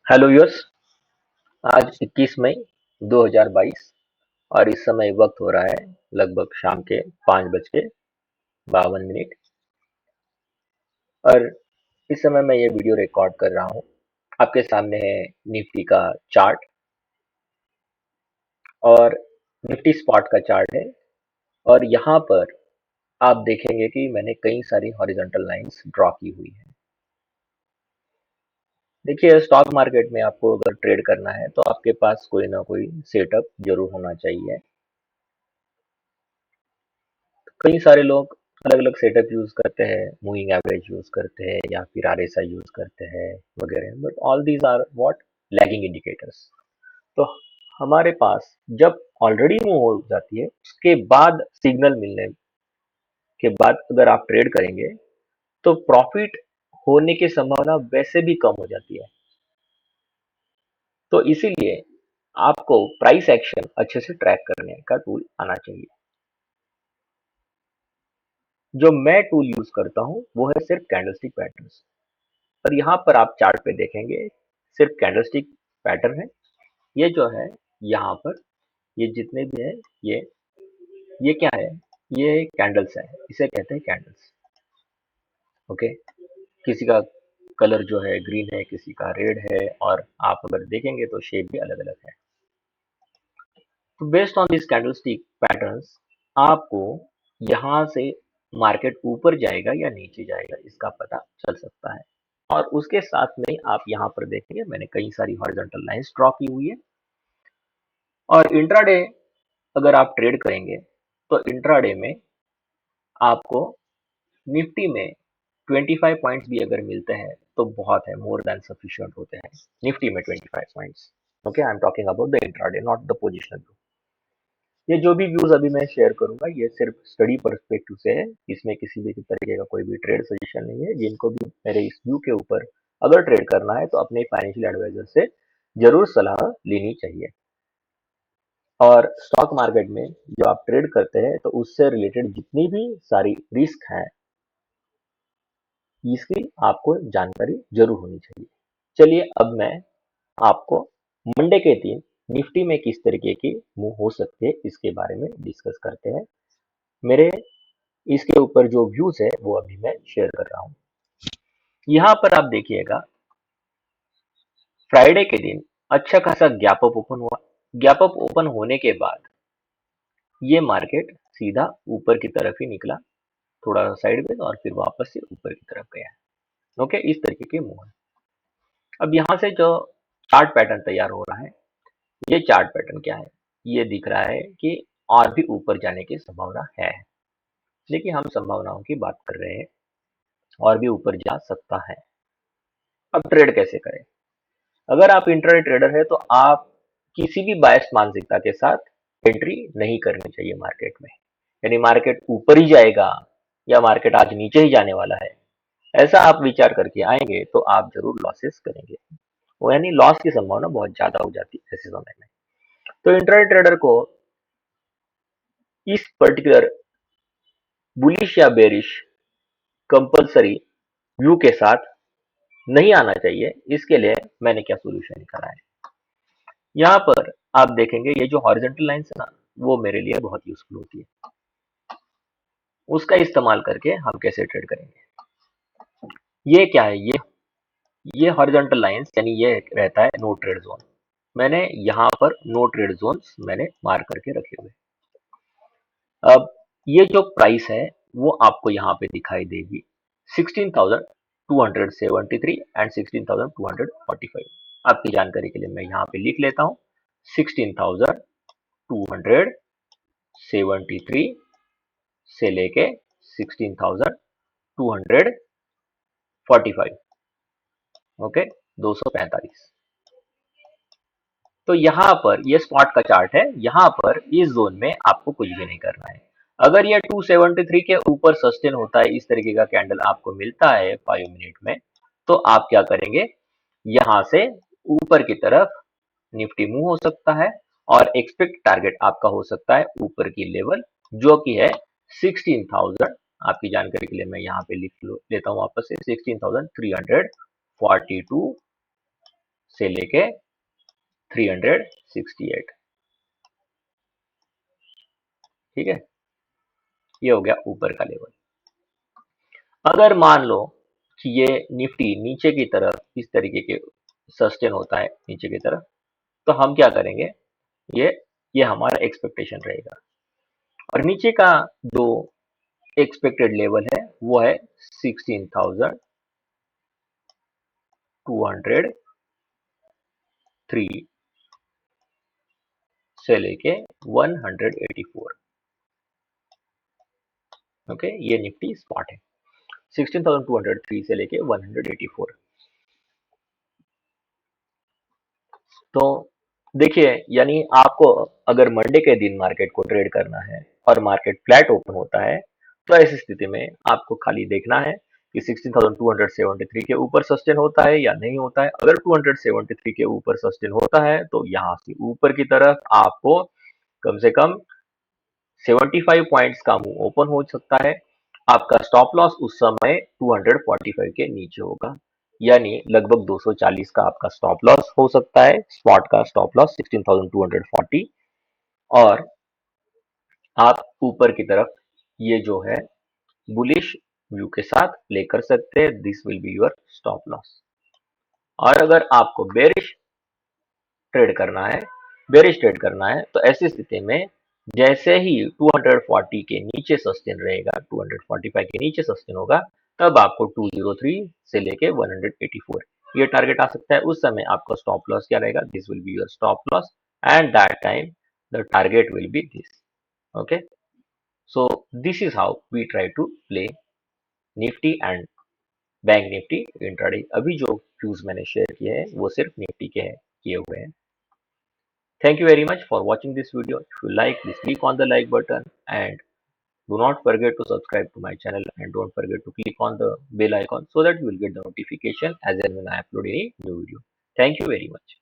Hello yes. आज 21 मई 2022 और इस समय वक्त हो रहा है लगभग शाम के 5:52 और इस समय मैं ये वीडियो रिकॉर्ड कर रहा हूँ। आपके सामने है निफ्टी का चार्ट और निफ्टी स्पॉट का चार्ट है। और यहाँ पर आप देखेंगे कि मैंने कई सारी हॉरिजॉन्टल लाइंस ड्रॉ की हुई है। देखिए, स्टॉक मार्केट में आपको अगर ट्रेड करना है तो आपके पास कोई ना कोई सेटअप जरूर होना चाहिए। कई सारे लोग अलग-अलग सेटअप यूज़ करते हैं, मूविंग एवरेज यूज़ करते हैं या फिर आरएसआई यूज़ करते हैं वगैरह, but all these are what lagging indicators. तो हमारे पास जब ऑलरेडी मूव हो जाती है उसके बाद सिग्नल मिलने के बाद अगर आप ट्रेड करेंगे तो प्रॉफिट होने की संभावना वैसे भी कम हो जाती है। तो इसीलिए आपको प्राइस एक्शन अच्छे से ट्रैक करने का टूल आना चाहिए। जो मैं टूल यूज करता हूँ वो है सिर्फ कैंडलस्टिक पैटर्न्स। और यहाँ पर आप चार्ट पे देखेंगे सिर्फ कैंडलस्टिक पैटर्न है। ये जो है यहाँ पर ये जितने भी है ये क्या है? ये कैंडल्स है, इसे कहते हैं कैंडल्स। ओके, किसी का कलर जो है ग्रीन है, किसी का रेड है, और आप अगर देखेंगे तो शेप भी अलग अलग है। तो based on this candlestick patterns आपको यहाँ से मार्केट ऊपर जाएगा या नीचे जाएगा इसका पता चल सकता है। और उसके साथ में आप यहाँ पर देखेंगे मैंने कई सारी हॉरिजॉन्टल लाइंस ड्रॉ की हुई है। और इंट्राडे अगर आप ट्रेड करेंगे तो इंट्राडे में आपको निफ्टी में 25 पॉइंट्स भी अगर मिलते हैं तो बहुत है, मोर देन सफिशिएंट होते हैं निफ्टी में 25 points. Okay, I am talking about the intraday, not the positional. ये जो भी व्यूज अभी मैं शेयर करूंगा ये सिर्फ स्टडी पर्सपेक्टिव से है। इसमें किसी भी तरीके का कोई भी ट्रेड सजेशन नहीं है। जिनको भी मेरे इस व्यू के ऊपर अगर ट्रेड करना है तो अपने फाइनेंशियल एडवाइजर से जरूर सलाह लेनी चाहिए। और स्टॉक मार्केट में जब आप ट्रेड करते हैं तो उससे रिलेटेड जितनी भी सारी रिस्क है इसकी आपको जानकारी जरूर होनी चाहिए। चलिए अब मैं आपको मंडे के दिन निफ्टी में किस तरीके की मूव हो सकती है इसके बारे में डिस्कस करते हैं। मेरे इसके ऊपर जो व्यूज है वो अभी मैं शेयर कर रहा हूँ। यहाँ पर आप देखिएगा फ्राइडे के दिन अच्छा खासा गैप अप ओपन हुआ। गैप अप ओपन होने के बाद ये मार्केट सीधा ऊपर की तरफ ही निकला, थोड़ा सा साइडवेज, और फिर वापस से ऊपर की तरफ गया। ओके, इस तरीके के मूव है। अब यहाँ से जो चार्ट पैटर्न तैयार हो रहा है, ये चार्ट पैटर्न क्या है? ये दिख रहा है कि और भी ऊपर जाने की संभावना है। देखिए, हम संभावनाओं की बात कर रहे हैं, और भी ऊपर जा सकता है। अब ट्रेड कैसे करें? अगर आप इंट्राडे ट्रेडर है तो आप किसी भी बायस मानसिकता के साथ एंट्री नहीं करनी चाहिए मार्केट में। यानी मार्केट ऊपर ही जाएगा या मार्केट आज नीचे ही जाने वाला है, ऐसा आप विचार करके आएंगे तो आप जरूर लॉसेस करेंगे। वो यानी लॉस की संभावना बहुत ज्यादा हो जाती है ऐसे समय में। तो इंट्राडे ट्रेडर को इस पर्टिकुलर बुलिश या बेरिश कंपलसरी व्यू के साथ नहीं आना चाहिए। इसके लिए मैंने क्या सोल्यूशन निकाला है, यहाँ पर आप देखेंगे ये जो हॉरिजॉन्टल लाइंस है ना, वो मेरे लिए बहुत यूजफुल होती है। उसका इस्तेमाल करके हम कैसे ट्रेड करेंगे? ये क्या है? ये हॉरिजॉन्टल लाइंस यानी ये रहता है नो ट्रेड जोन। मैंने यहाँ पर नो ट्रेड जोन्स मैंने मार्क करके रखे हुए। अब ये जो प्राइस है वो आपको यहाँ पे दिखाई देगी 16,273 एंड 16,245। आपकी जानकारी के लिए मैं यहाँ पे लिख लेता हूँ 16,273 से लेके 16,245। ओके, 245। तो यहाँ पर ये स्पॉट का चार्ट है। यहाँ पर इस जोन में आपको कुछ भी नहीं करना है। अगर ये 273 के ऊपर सस्टेन होता है, इस तरीके का कैंडल आपको मिलता है 5 मिनट में, तो आप क्या करेंगे? यहाँ से ऊपर की तरफ निफ्टी मूव हो सकता है और एक्सपेक्ट टारगेट आपका हो सकता है ऊपर की लेवल जो कि है 16,000। आपकी जानकारी के लिए मैं यहाँ पे लिख लेता हूँ वापस से 16,342 से लेके 368। ठीक है, ये हो गया ऊपर का लेवल। अगर मान लो कि ये निफ्टी नीचे की तरफ इस तरीके के सस्टेन होता है नीचे की तरफ, तो हम क्या करेंगे, ये ये हमारा एक्सपेक्टेशन रहेगा। और नीचे का जो एक्सपेक्टेड लेवल है वो है 16,203 से लेके 184। ओके, ये निफ्टी स्पॉट है 16,203 से लेके 184। तो देखिए, यानी आपको अगर मंडे के दिन मार्केट को ट्रेड करना है और मार्केट फ्लैट ओपन होता है, तो ऐसी स्थिति में आपको खाली देखना है कि 16,273 के ऊपर सस्टेन होता है या नहीं होता है। अगर 273 के ऊपर सस्टेन होता है तो यहाँ से ऊपर की तरफ आपको कम से कम 75 पॉइंट्स का मूव ओपन हो सकता है। आपका स्टॉप लॉस उस समय 245 के नीचे होगा, यानी लगभग 240 का आपका स्टॉप लॉस हो सकता है। स्पॉट का स्टॉप लॉस 16,240, और आप ऊपर की तरफ ये जो है बुलिश व्यू के साथ प्ले कर सकते हैं। This will be your stop loss. और अगर आपको बेरिश ट्रेड करना है तो ऐसी स्थिति में जैसे ही 240 के नीचे सस्टेन रहेगा, 245 के नीचे सस्टेन होगा, तब आपको 203 से लेके 184 ये टारगेट आ सकता है। उस समय आपका स्टॉप लॉस क्या रहेगा, this will be your stop loss, and that time the target will be this. Okay, so this is how we try to play Nifty and bank Nifty intraday. अभी जो व्यूज मैंने शेयर किए हैं वो सिर्फ निफ्टी के किए हुए हैं। Thank you very much for watching this video. If you like, please click on the like button and do not forget to subscribe to my channel, and don't forget to click on the bell icon so that you will get the notification as and when I upload any new video. Thank you very much.